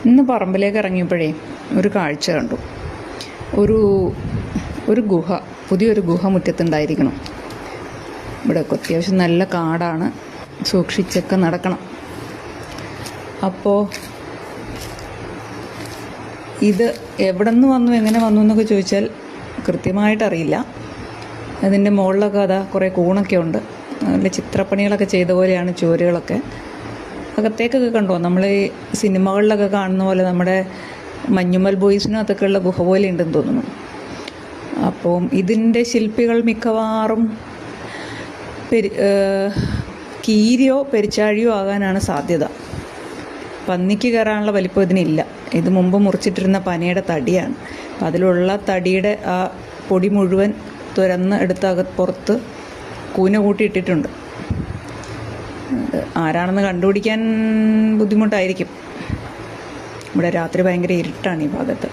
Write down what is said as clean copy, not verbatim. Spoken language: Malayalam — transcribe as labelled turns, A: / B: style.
A: ഇന്ന് പറമ്പിലേക്ക് ഇറങ്ങിയപ്പോഴേ ഒരു കാഴ്ച കണ്ടു. ഒരു ഗുഹ, പുതിയൊരു ഗുഹ മുറ്റത്തുണ്ടായിരിക്കണം. ഇവിടെയൊക്കെ അത്യാവശ്യം നല്ല കാടാണ്, സൂക്ഷിച്ചൊക്കെ നടക്കണം. അപ്പോൾ ഇത് എവിടെ നിന്ന് വന്നു, എങ്ങനെ വന്നു എന്നൊക്കെ ചോദിച്ചാൽ കൃത്യമായിട്ടറിയില്ല. അതിൻ്റെ മുകളിലൊക്കെ അതാ കുറേ കൂണൊക്കെ ഉണ്ട്. നല്ല ചിത്രപ്പണികളൊക്കെ ചെയ്ത പോലെയാണ് ചുവരുകളൊക്കെ. അകത്തേക്കൊക്കെ കണ്ടോ, നമ്മൾ ഈ സിനിമകളിലൊക്കെ കാണുന്ന പോലെ നമ്മുടെ മഞ്ഞുമൽ ബോയ്സിനകത്തൊക്കെ ഉള്ള ഗുഹ പോലെ ഉണ്ടെന്ന് തോന്നുന്നു. അപ്പം ഇതിൻ്റെ ശില്പികൾ മിക്കവാറും കീരിയോ പെരിച്ചാഴിയോ ആകാനാണ് സാധ്യത. പന്നിക്ക് കയറാനുള്ള വലിപ്പം ഇതിനില്ല. ഇത് മുമ്പ് മുറിച്ചിട്ടിരുന്ന പനയുടെ തടിയാണ്. അപ്പം അതിലുള്ള തടിയുടെ ആ പൊടി മുഴുവൻ തുരന്ന് എടുത്ത് പുറത്ത് കൂന കൂട്ടിയിട്ടിട്ടുണ്ട്. ആരാണെന്ന് കണ്ടുപിടിക്കാൻ ബുദ്ധിമുട്ടായിരിക്കും. ഇവിടെ രാത്രി ഭയങ്കര ഇരുട്ടാണ് ഈ ഭാഗത്ത്.